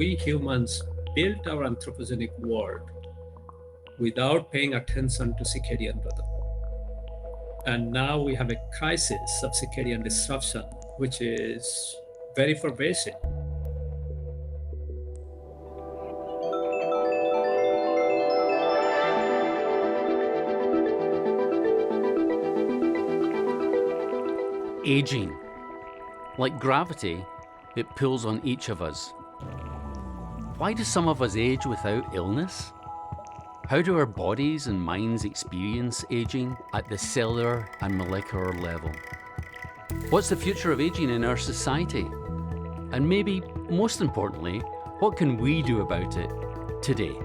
we humans built our anthropogenic world without paying attention to circadian rhythm. And now we have a crisis of circadian disruption, which is very pervasive. Aging. Like gravity, it pulls on each of us. Why do some of us age without illness? How do our bodies and minds experience aging at the cellular and molecular level? What's the future of aging in our society? And maybe, most importantly, what can we do about it today?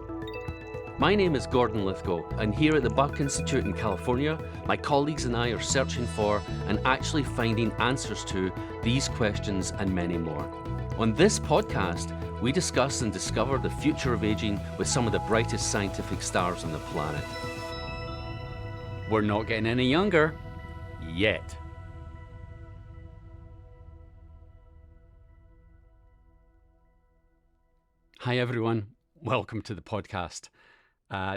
My name is Gordon Lithgow, and here at the Salk Institute in California, my colleagues and I are searching for and actually finding answers to these questions and many more. On this podcast, we discuss and discover the future of aging with some of the brightest scientific stars on the planet. We're not getting any younger, yet. Hi everyone, welcome to the podcast.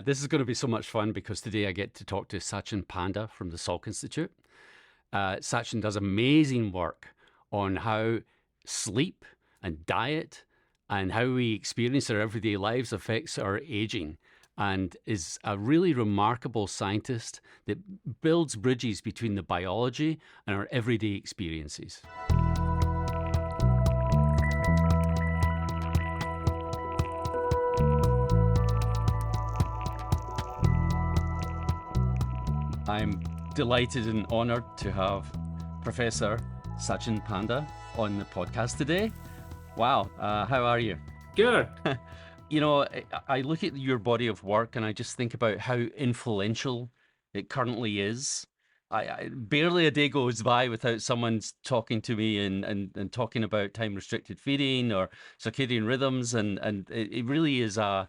This is going to be so much fun because today I get to talk to Satchin Panda from the Salk Institute. Satchin does amazing work on how sleep and diet and how we experience our everyday lives affects our aging, and is a really remarkable scientist that builds bridges between the biology and our everyday experiences. I'm delighted and honored to have Professor Satchin Panda on the podcast today. Wow, how are you? Good. You know, I look at your body of work and I just think about how influential it currently is. I barely a day goes by without someone talking to me and talking about time-restricted feeding or circadian rhythms, and it really is an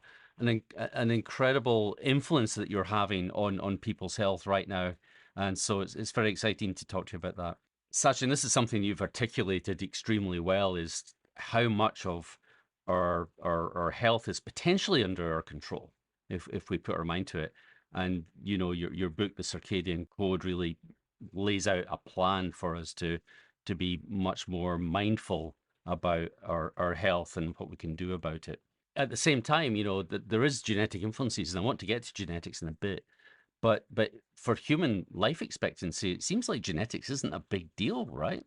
incredible influence that you're having on people's health right now. And so it's very exciting to talk to you about that. Satchin, this is something you've articulated extremely well, is how much of our health is potentially under our control if we put our mind to it. And, you know, your book, The Circadian Code, really lays out a plan for us to be much more mindful about our health and what we can do about it. At the same time, you know, there is genetic influences, and I want to get to genetics in a bit. But for human life expectancy, it seems like genetics isn't a big deal, right?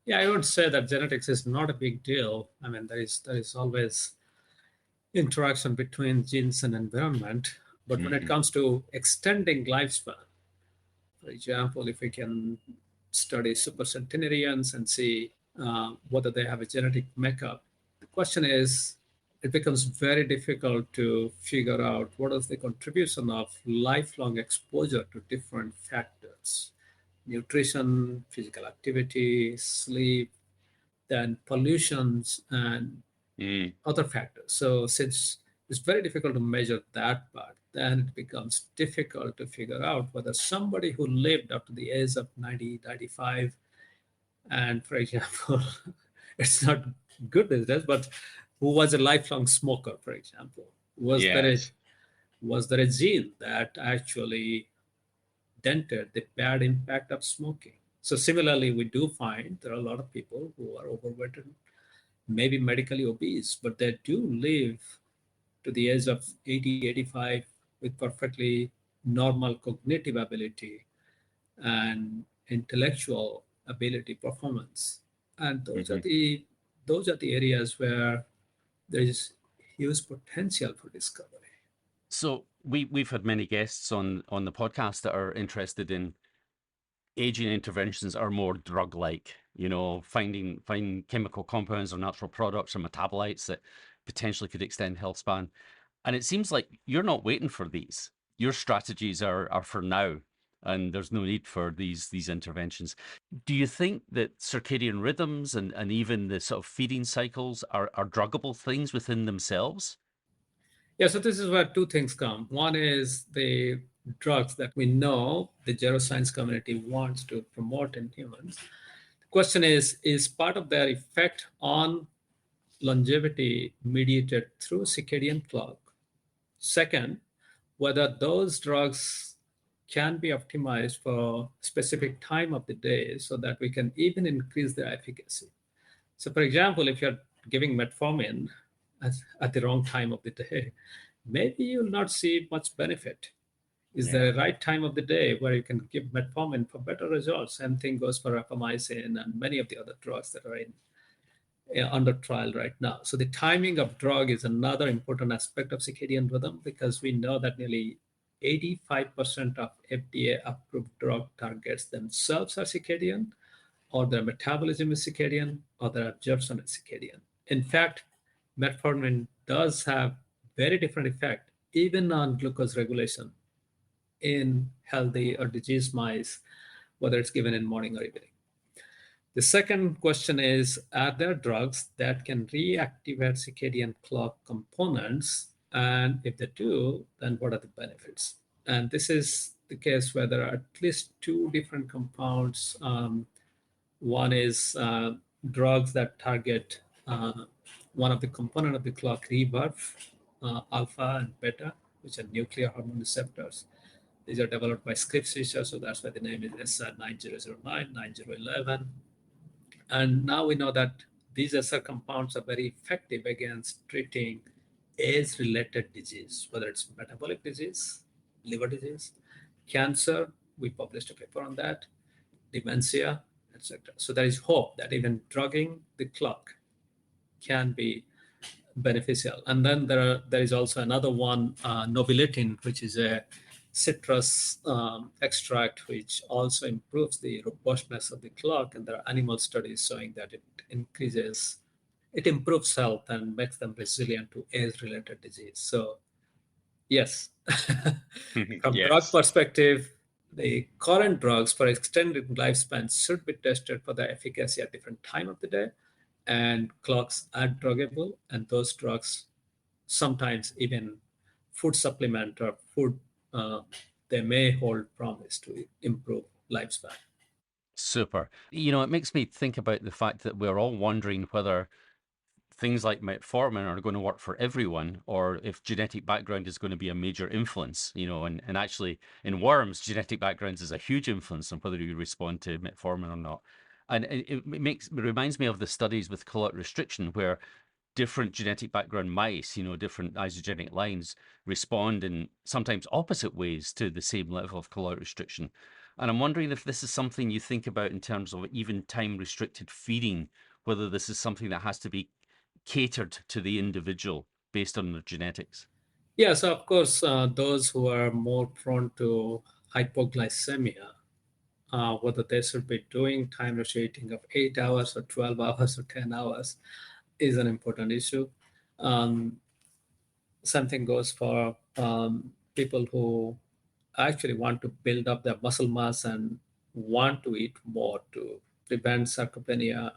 Yeah, I would say that genetics is not a big deal. I mean, there is always interaction between genes and environment. But when it comes to extending lifespan, for example, if we can study supercentenarians and see whether they have a genetic makeup, the question is, it becomes very difficult to figure out what is the contribution of lifelong exposure to different factors: nutrition, physical activity, sleep, then pollutions, and other factors. So since it's very difficult to measure that part, then it becomes difficult to figure out whether somebody who lived up to the age of 90, 95, and for example, it's not good these days, but who was a lifelong smoker, for example, was there a gene that actually dented the bad impact of smoking? So similarly, we do find there are a lot of people who are overweight and maybe medically obese, but they do live to the age of 80, 85 with perfectly normal cognitive ability and intellectual ability, performance. And those are the areas where there is huge potential for discovery. So we've had many guests on the podcast that are interested in aging interventions are more drug-like, you know, finding chemical compounds or natural products or metabolites that potentially could extend health span. And it seems like you're not waiting for these. Your strategies are for now, and there's no need for these interventions. Do you think that circadian rhythms and even the sort of feeding cycles are druggable things within themselves? Yeah, so this is where two things come. One is the drugs that we know the geroscience community wants to promote in humans. The question is part of their effect on longevity mediated through circadian clock. Second, whether those drugs can be optimized for specific time of the day so that we can even increase their efficacy. So, for example, if you're giving metformin at the wrong time of the day, maybe you'll not see much benefit. Is there a right time of the day where you can give metformin for better results? Same thing goes for rapamycin and many of the other drugs that are under trial right now. So the timing of drug is another important aspect of circadian rhythm, because we know that nearly 85% of FDA-approved drug targets themselves are circadian, or their metabolism is circadian, or their absorption is circadian. In fact, metformin does have very different effect even on glucose regulation in healthy or diseased mice, whether it's given in morning or evening. The second question is, are there drugs that can reactivate circadian clock components? And if they do, then what are the benefits? And this is the case where there are at least two different compounds. One is drugs that target one of the component of the clock rebirth, alpha and beta, which are nuclear hormone receptors. These are developed by Scripps Research, so that's why the name is SR 9009, 9011. And now we know that these SR compounds are very effective against treating age-related disease, whether it's metabolic disease, liver disease, cancer. We published a paper on that, dementia, etc. So there is hope that even drugging the clock can be beneficial. And then there is also another one, nobiletin, which is a citrus extract, which also improves the robustness of the clock. And there are animal studies showing that it improves health and makes them resilient to age-related disease. So yes, from drug perspective, the current drugs for extended lifespan should be tested for their efficacy at different time of the day, and clocks are druggable, and those drugs sometimes even food supplement or food, they may hold promise to improve lifespan. Super. It makes me think about the fact that we're all wondering whether things like metformin are going to work for everyone, or if genetic background is going to be a major influence, and actually in worms, genetic backgrounds is a huge influence on whether you respond to metformin or not. And it reminds me of the studies with caloric restriction, where different genetic background mice, different isogenic lines, respond in sometimes opposite ways to the same level of caloric restriction. And I'm wondering if this is something you think about in terms of even time-restricted feeding, whether this is something that has to be catered to the individual based on their genetics. Yeah, so of course, those who are more prone to hypoglycemia, whether they should be doing time restricting of 8 hours or 12 hours or 10 hours is an important issue. Something goes for people who actually want to build up their muscle mass and want to eat more to prevent sarcopenia.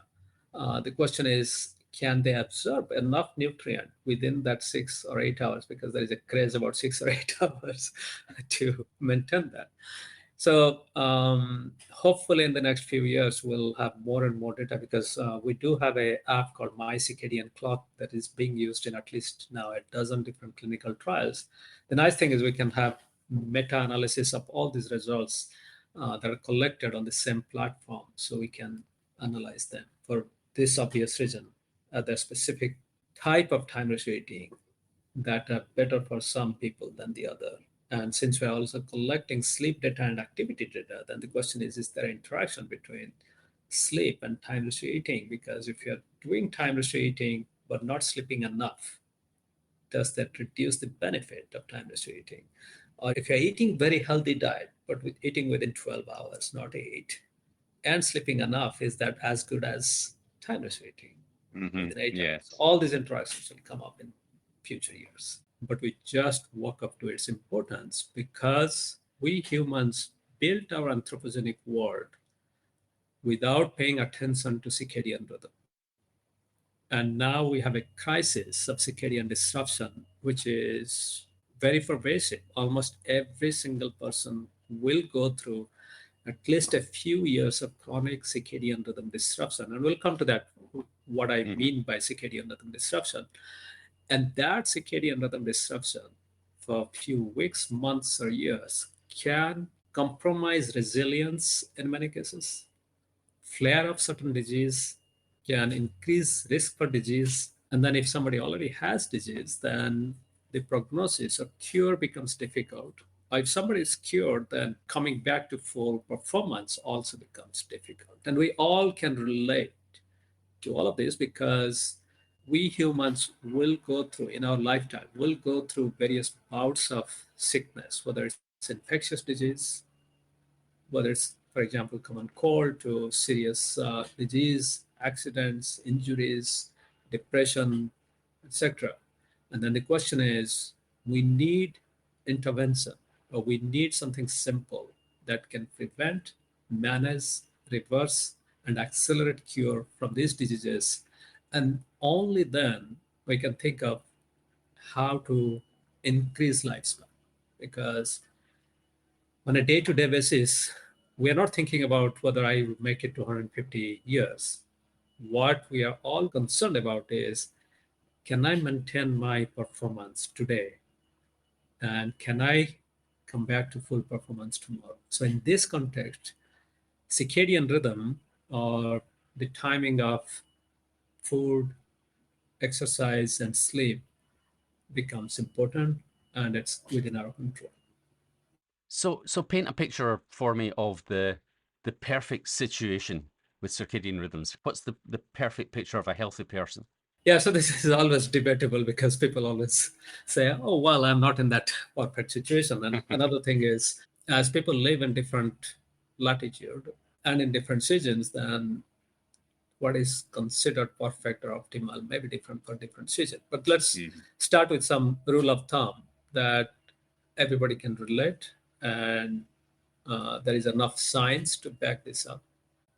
The question is, can they absorb enough nutrient within that 6 or 8 hours? Because there is a craze about 6 or 8 hours to maintain that. So hopefully in the next few years, we'll have more and more data, because we do have an app called My Circadian Clock that is being used in at least now a dozen different clinical trials. The nice thing is we can have meta-analysis of all these results that are collected on the same platform, so we can analyze them for this obvious reason. The specific type of time restricting that are better for some people than the other. And since we're also collecting sleep data and activity data, then the question is there interaction between sleep and time restricting? Because if you're doing time restricting but not sleeping enough, does that reduce the benefit of time restricting? Or if you're eating very healthy diet, but eating within 12 hours, not 8, and sleeping enough, is that as good as time restricting within 8 hours? All these interactions will come up in future years. But we just walk up to its importance because we humans built our anthropogenic world without paying attention to circadian rhythm. And now we have a crisis of circadian disruption, which is very pervasive. Almost every single person will go through at least a few years of chronic circadian rhythm disruption. And we'll come to that. what I mean by circadian rhythm disruption. And that circadian rhythm disruption for a few weeks, months, or years can compromise resilience in many cases, flare up certain disease, can increase risk for disease. And then if somebody already has disease, then the prognosis or cure becomes difficult. Or if somebody is cured, then coming back to full performance also becomes difficult. And we all can relate to all of this because we humans will go through in our lifetime, will go through various bouts of sickness, whether it's infectious disease, whether it's, for example, common cold to serious disease, accidents, injuries, depression, etc. And then the question is, we need intervention, or we need something simple that can prevent, manage, reverse, and accelerate cure from these diseases. And only then we can think of how to increase lifespan. Because on a day-to-day basis, we are not thinking about whether I would make it to 150 years. What we are all concerned about is, can I maintain my performance today? And can I come back to full performance tomorrow? So in this context, circadian rhythm, or the timing of food, exercise, and sleep, becomes important, and it's within our control. So paint a picture for me of the perfect situation with circadian rhythms. What's the perfect picture of a healthy person? Yeah, so this is always debatable because people always say, oh, well, I'm not in that perfect situation. And another thing is, as people live in different latitude and in different seasons, then what is considered perfect or optimal may be different for different seasons. But let's start with some rule of thumb that everybody can relate, and there is enough science to back this up.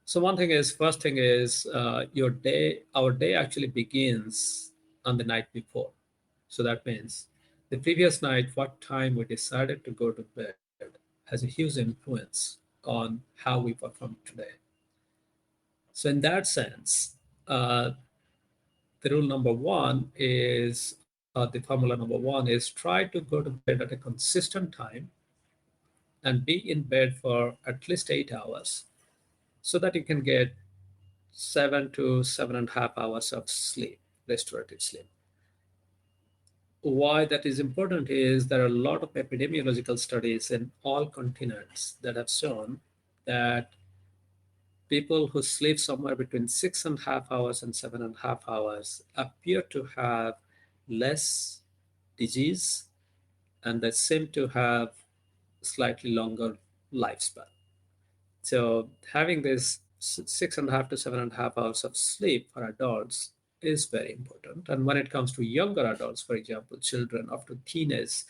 So one thing is, first thing is, our day actually begins on the night before. So that means the previous night, what time we decided to go to bed has a huge influence on how we perform today. So in that sense, the rule number one is, the formula number one is, try to go to bed at a consistent time and be in bed for at least 8 hours so that you can get 7 to 7.5 hours of sleep, restorative sleep. Why that is important is there are a lot of epidemiological studies in all continents that have shown that people who sleep somewhere between 6.5 hours and 7.5 hours appear to have less disease, and they seem to have slightly longer lifespan. So having this 6.5 to 7.5 hours of sleep for adults is very important. And when it comes to younger adults, for example, children up to teenage,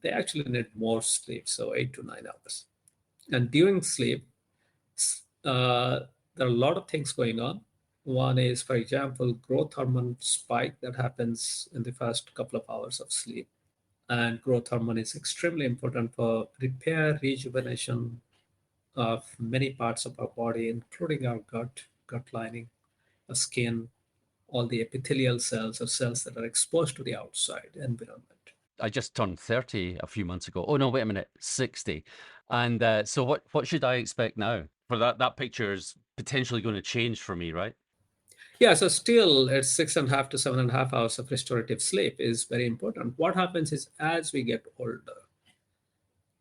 they actually need more sleep, so 8 to 9 hours. And during sleep, there are a lot of things going on. One is, for example, growth hormone spike that happens in the first couple of hours of sleep. And growth hormone is extremely important for repair, rejuvenation of many parts of our body, including our gut lining, our skin, all the epithelial cells or cells that are exposed to the outside environment. I just turned 30 a few months ago. Oh no, wait a minute, 60. And so what should I expect now? For that picture is potentially going to change for me, right? Yeah, so still it's 6.5 to 7.5 hours of restorative sleep is very important. What happens is, as we get older,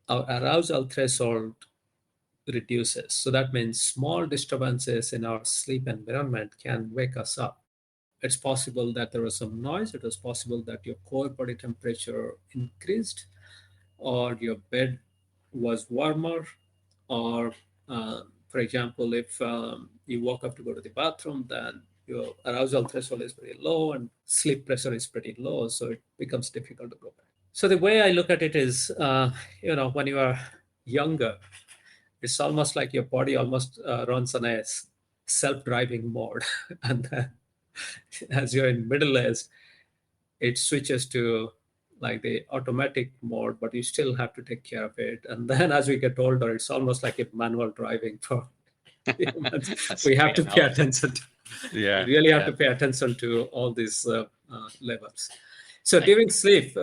our arousal threshold reduces. So that means small disturbances in our sleep environment can wake us up. It's possible that there was some noise. It was possible that your core body temperature increased, or your bed was warmer, or, for example, if you woke up to go to the bathroom, then your arousal threshold is very low and sleep pressure is pretty low, so it becomes difficult to go back. So the way I look at it is, when you are younger, it's almost like your body almost runs on a self-driving mode. And then as you're in middle age, it switches to like the automatic mode, but you still have to take care of it. And then as we get older, it's almost like a manual driving for humans. That's We have great to pay analogy. attention to. You Yeah, really have yeah. to pay attention to all these levels. So during sleep,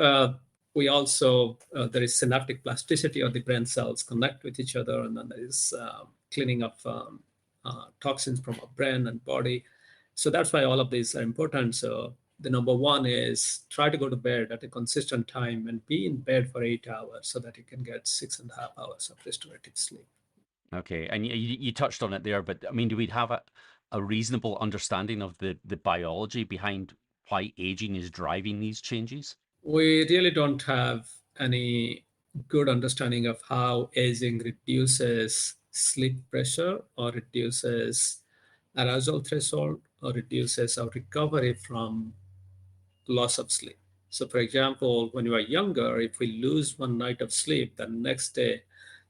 we also, there is synaptic plasticity of the brain cells connect with each other, and then there is cleaning of toxins from our brain and body. So that's why all of these are important. So the number one is try to go to bed at a consistent time and be in bed for 8 hours so that you can get 6.5 hours of restorative sleep. Okay, and you touched on it there, but I mean, do we have a reasonable understanding of the biology behind why aging is driving these changes? We really don't have any good understanding of how aging reduces sleep pressure or reduces arousal threshold or reduces our recovery from loss of sleep. So, for example, when you are younger, if we lose one night of sleep, the next day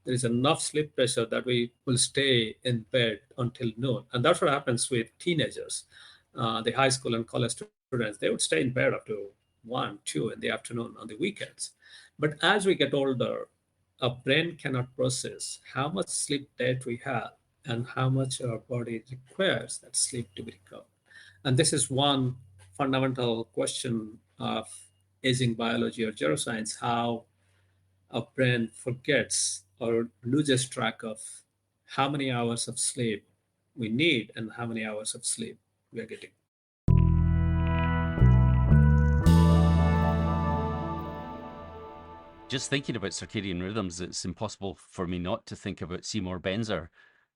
there is enough sleep pressure that we will stay in bed until noon. And that's what happens with teenagers, the high school and college students. They would stay in bed up to 1, 2 in the afternoon on the weekends. But as we get older, our brain cannot process how much sleep debt we have and how much our body requires that sleep to be recovered. And this is one fundamental question of aging biology or neuroscience, how our brain forgets or loses track of how many hours of sleep we need and how many hours of sleep we are getting. Just thinking about circadian rhythms, it's impossible for me not to think about Seymour Benzer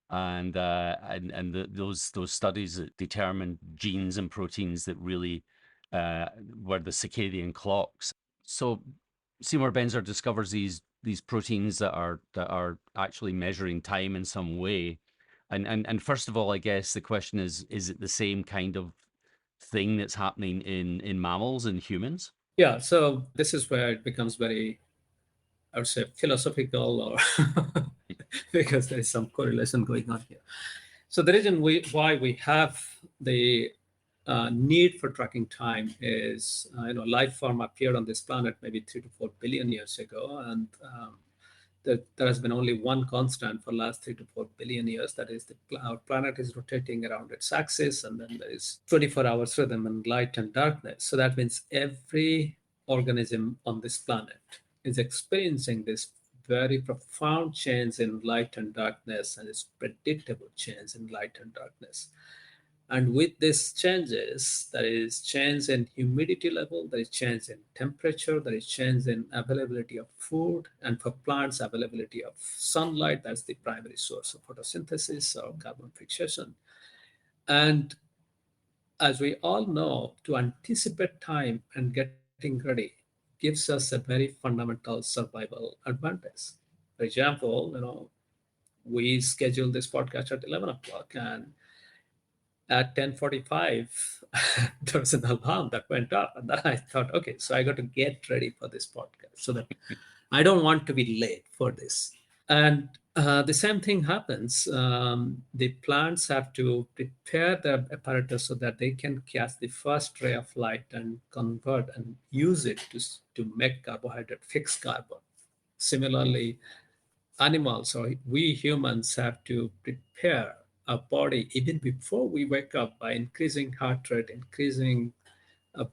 and those studies that determined genes and proteins that really were the circadian clocks. So Seymour Benzer discovers these proteins that are actually measuring time in some way. And first of all, I guess the question is it the same kind of thing that's happening in mammals and humans? Yeah, so this is where it becomes very, I would say, philosophical, or because there is some correlation going on here. So the reason why we have the need for tracking time is, life form appeared on this planet maybe 3 to 4 billion years ago, and there has been only one constant for the last 3 to 4 billion years. That is, our planet is rotating around its axis, and then there is 24 hours rhythm in light and darkness. So that means every organism on this planet is experiencing this very profound change in light and darkness, and it's predictable change in light and darkness. And with these changes, there is change in humidity level, there is change in temperature, there is change in availability of food, and for plants, availability of sunlight. That's the primary source of photosynthesis or carbon fixation. And as we all know, to anticipate time and getting ready gives us a very fundamental survival advantage. For example, we scheduled this podcast at 11 o'clock, and at 10:45 there was an alarm that went off, and then I thought, okay, so I got to get ready for this podcast so that I don't want to be late for this. And the same thing happens. The plants have to prepare their apparatus so that they can catch the first ray of light and convert and use it to make carbohydrate, fixed carbon. Similarly, animals or we humans have to prepare our body even before we wake up by increasing heart rate, increasing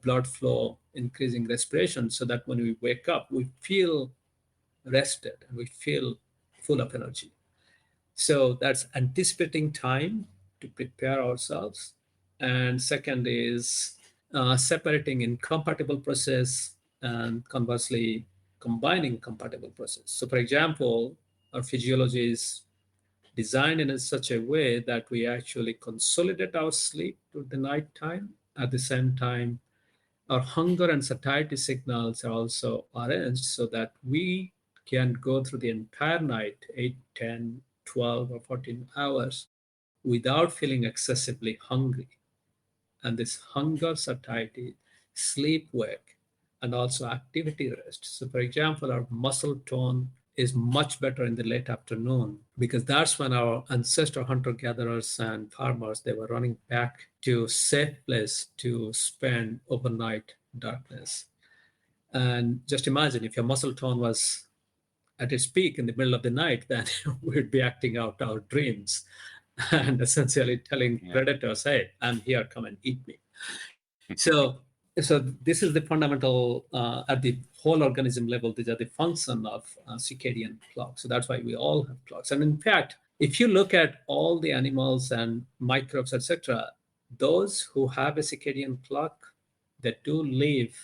blood flow, increasing respiration, so that when we wake up, we feel rested and we feel full of energy. So that's anticipating time to prepare ourselves. And second is separating incompatible process and conversely combining compatible process. So for example, our physiology is designed in such a way that we actually consolidate our sleep to the night time. At the same time, our hunger and satiety signals are also arranged so that we can go through the entire night, 8, 10, 12, or 14 hours, without feeling excessively hungry. And this hunger, satiety, sleep wake, and also activity rest. So, for example, our muscle tone is much better in the late afternoon because that's when our ancestor hunter gatherers and farmers, they were running back to safe place to spend overnight darkness. And just imagine if your muscle tone was at its peak in the middle of the night, then we'd be acting out our dreams. and essentially telling Yeah. predators, hey, I'm here, come and eat me. So, so this is the fundamental at the whole organism level. These are the function of circadian clock. So that's why we all have clocks. And in fact, if you look at all the animals and microbes, etc., those who have a circadian clock, they do live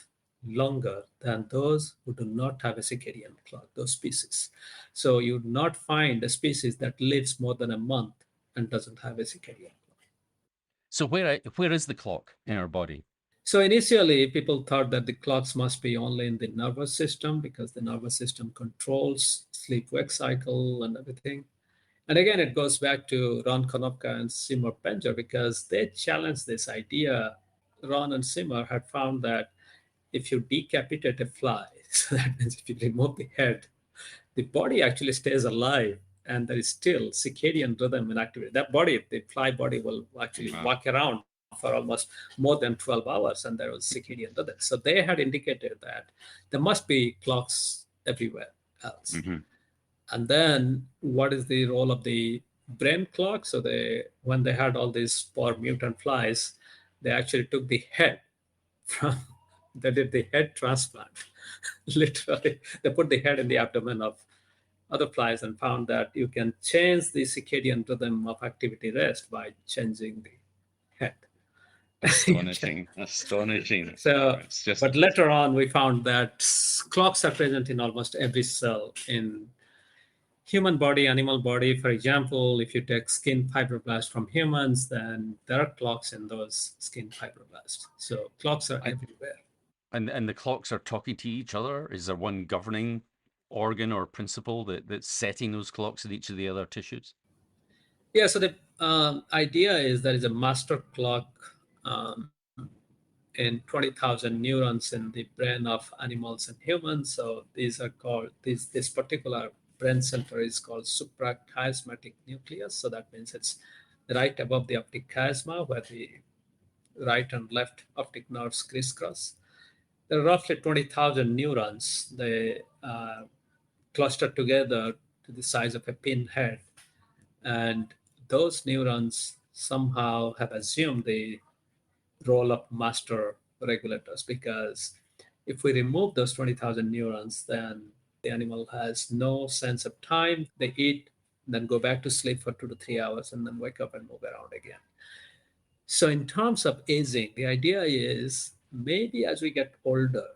longer than those who do not have a circadian clock. Those species. So you would not find a species that lives more than a month and doesn't have a circadian clock. So where is the clock in our body? So initially, people thought that the clocks must be only in the nervous system because the nervous system controls sleep-wake cycle and everything. And again, it goes back to Ron Konopka and Seymour Penzer because they challenged this idea. Ron and Seymour had found that if you decapitate a fly, so that means if you remove the head, the body actually stays alive and there is still circadian rhythm and activity. That body, the fly body, will actually walk around for almost more than 12 hours and there was circadian rhythm. So they had indicated that there must be clocks everywhere else. Mm-hmm. And then what is the role of the brain clock? So when they had all these poor mutant flies, they actually took the head from, they did the head transplant. Literally, they put the head in the abdomen of other flies and found that you can change the circadian rhythm of activity rest by changing the head. Astonishing. Astonishing. So, It's just, but later on, we found that clocks are present in almost every cell in human body, animal body. For example, if you take skin fibroblasts from humans, then there are clocks in those skin fibroblasts. So clocks are everywhere. And the clocks are talking to each other? Is there one governing organ or principle that's setting those clocks in each of the other tissues? Yeah, so the idea is there is a master clock in 20,000 neurons in the brain of animals and humans. So these are called, this particular brain center is called supracosmatic nucleus. So that means it's right above the optic chiasma where the right and left optic nerves crisscross. There are roughly 20,000 neurons. They cluster together to the size of a pinhead. And those neurons somehow have assumed the role of master regulators because if we remove those 20,000 neurons, then the animal has no sense of time. They eat, then go back to sleep for 2 to 3 hours, and then wake up and move around again. So, in terms of aging, the idea is maybe as we get older,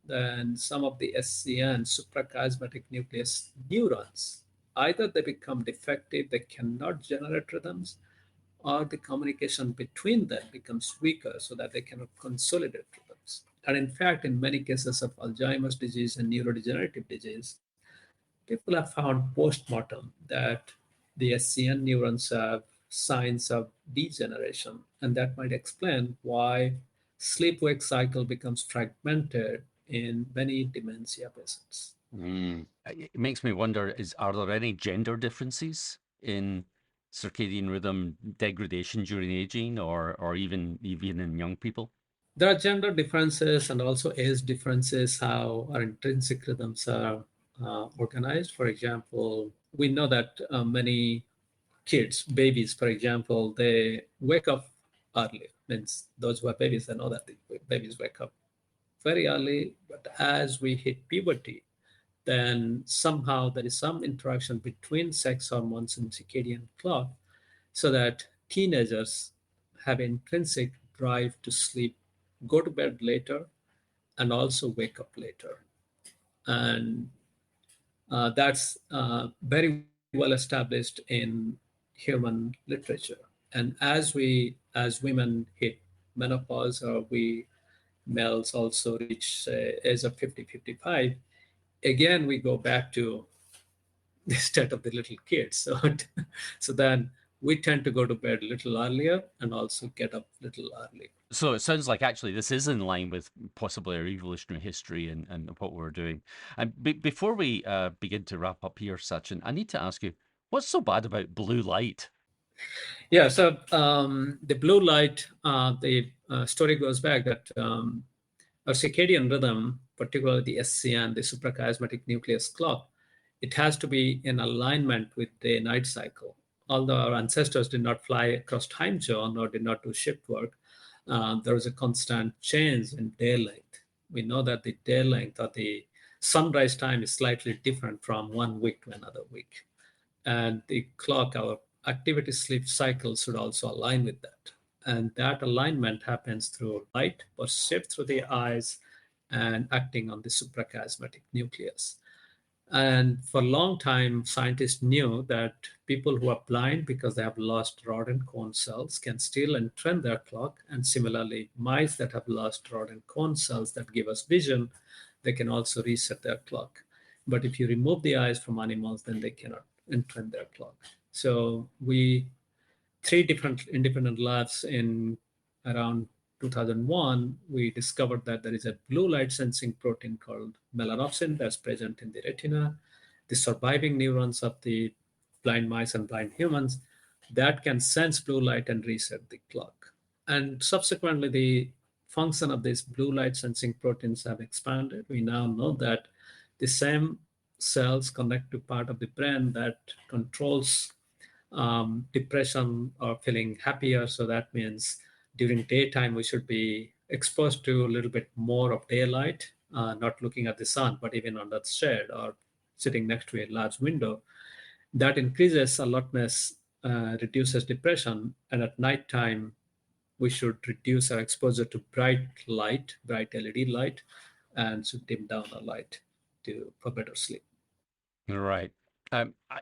then some of the SCN, supracosmatic nucleus neurons, either they become defective, they cannot generate rhythms, or the communication between them becomes weaker so that they cannot consolidate rhythms. And in fact, in many cases of Alzheimer's disease and neurodegenerative disease, people have found post-mortem that the SCN neurons have signs of degeneration, and that might explain why sleep-wake cycle becomes fragmented in many dementia patients. It makes me wonder, are there any gender differences in circadian rhythm degradation during aging or even in young people? There are gender differences and also age differences, how our intrinsic rhythms are organized. For example, we know that many kids, babies, for example, they wake up early. Means those who are babies, they know that the babies wake up very early. But as we hit puberty, then somehow there is some interaction between sex hormones and circadian clock so that teenagers have intrinsic drive to sleep, go to bed later, and also wake up later. And that's very well established in human literature. And as women hit menopause, or we males also reach age of 50, 55, again, we go back to the state of the little kids. So then we tend to go to bed a little earlier and also get up a little early. So it sounds like actually this is in line with possibly our evolutionary history and what we're doing. And before we begin to wrap up here, Sachin, I need to ask you, what's so bad about blue light? Yeah, so the blue light, the story goes back that our circadian rhythm, particularly the SCN, the supracosmatic nucleus clock, it has to be in alignment with the night cycle. although our ancestors did not fly across time zone or did not do shift work, there was a constant change in day length. We know that the day length or the sunrise time is slightly different from one week to another week. And the clock, our activity sleep cycle should also align with that. And that alignment happens through light perceived through the eyes and acting on the supracosmatic nucleus. And for a long time, scientists knew that people who are blind because they have lost rod and cone cells can still entrain their clock. And similarly, mice that have lost rod and cone cells that give us vision, they can also reset their clock. But if you remove the eyes from animals, then they cannot entrain their clock. So three different independent labs in around 2001, we discovered that there is a blue light sensing protein called melanopsin that's present in the retina. The surviving neurons of the blind mice and blind humans that can sense blue light and reset the clock. And subsequently, the function of these blue light sensing proteins have expanded. We now know that the same cells connect to part of the brain that controls depression or feeling happier. So that means during daytime, we should be exposed to a little bit more of daylight, not looking at the sun, but even on that shade or sitting next to a large window. That increases alertness, reduces depression. And at nighttime, we should reduce our exposure to bright light, bright LED light, and should dim down our light for better sleep. Right.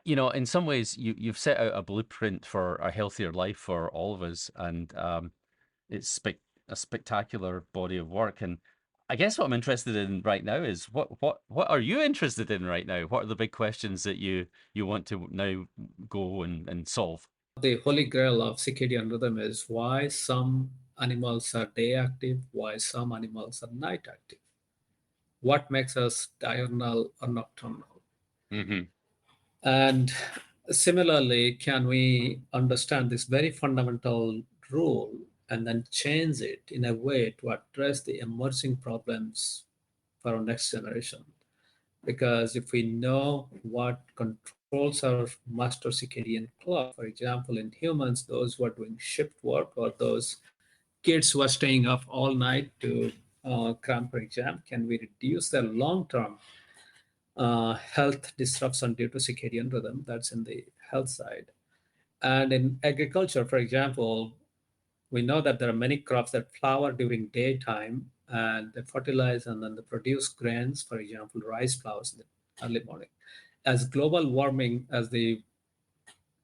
In some ways, you've set out a blueprint for a healthier life for all of us, and it's a spectacular body of work. And I guess what I'm interested in right now is what are you interested in right now? What are the big questions that you want to now go and solve? The holy grail of circadian rhythm is why some animals are day active, why some animals are night active. What makes us diurnal or nocturnal? Mm-hmm. And similarly, can we understand this very fundamental rule and then change it in a way to address the emerging problems for our next generation? Because if we know what controls our master circadian clock, for example, in humans, those who are doing shift work or those kids who are staying up all night to cram for exam, can we reduce their long-term health disruption due to circadian rhythm? That's in the health side. And in agriculture, for example, we know that there are many crops that flower during daytime and they fertilize and then they produce grains, for example, rice flowers in the early morning. As global warming, as the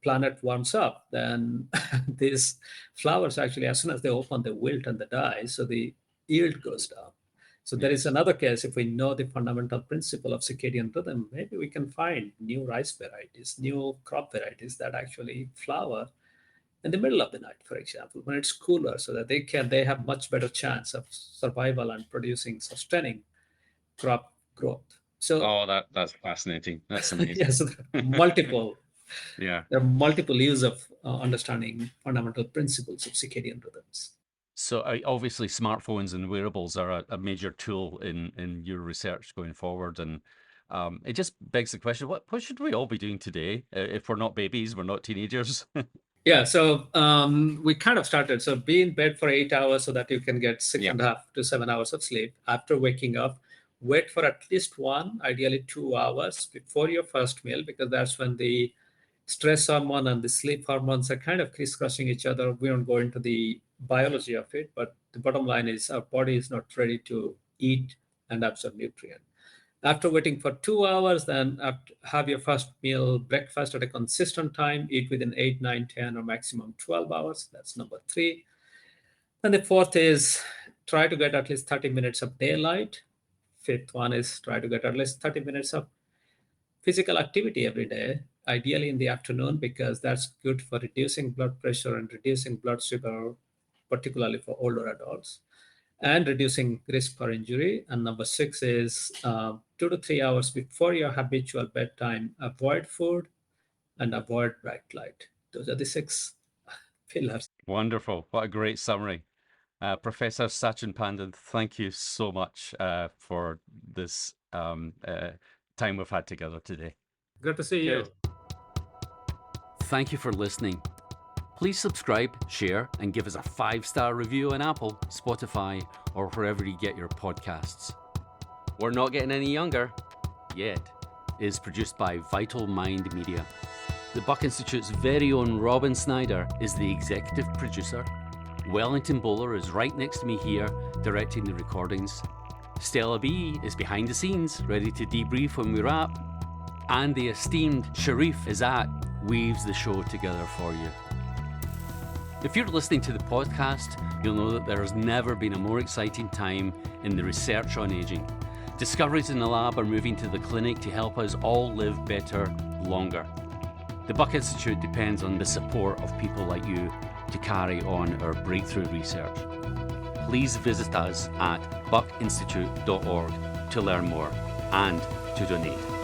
planet warms up, then these flowers actually, as soon as they open, they wilt and they die. So the yield goes down. So there is another case, if we know the fundamental principle of circadian rhythm, maybe we can find new rice varieties, new crop varieties that actually flower in the middle of the night, for example, when it's cooler, so that they have much better chance of survival and sustaining crop growth. So that's fascinating. That's amazing. yes, multiple. Yeah. There are multiple use of understanding fundamental principles of circadian rhythms. So obviously, smartphones and wearables are a major tool in your research going forward, and it just begs the question: what should we all be doing today if we're not babies, we're not teenagers? Yeah, so we kind of started. So be in bed for 8 hours so that you can get 6.5 to 7 hours of sleep. After waking up, wait for at least 1, ideally 2 hours before your first meal, because that's when the stress hormone and the sleep hormones are kind of crisscrossing each other. We don't go into the biology of it, but the bottom line is our body is not ready to eat and absorb nutrient. After waiting for 2 hours, then have your first meal, breakfast at a consistent time, eat within 8, 9, 10, or maximum 12 hours. That's number 3. And the fourth is try to get at least 30 minutes of daylight. Fifth one is try to get at least 30 minutes of physical activity every day, ideally in the afternoon, because that's good for reducing blood pressure and reducing blood sugar, particularly for older adults, and reducing risk for injury. And number 6 is 2 to 3 hours before your habitual bedtime, avoid food and avoid bright light. Those are the 6 pillars. Wonderful. What a great summary. Professor Satchin Panda, thank you so much for this time we've had together today. Good to see you. thank you for listening. Please subscribe, share, and give us a 5-star review on Apple, Spotify, or wherever you get your podcasts. We're Not Getting Any Younger, yet, is produced by Vital Mind Media. The Buck Institute's very own Robin Snyder is the executive producer. Wellington Bowler is right next to me here, directing the recordings. Stella B is behind the scenes, ready to debrief when we wrap. And the esteemed Sharif Izzat weaves the show together for you. If you're listening to the podcast, you'll know that there has never been a more exciting time in the research on aging. Discoveries in the lab are moving to the clinic to help us all live better, longer. The Buck Institute depends on the support of people like you to carry on our breakthrough research. Please visit us at buckinstitute.org to learn more and to donate.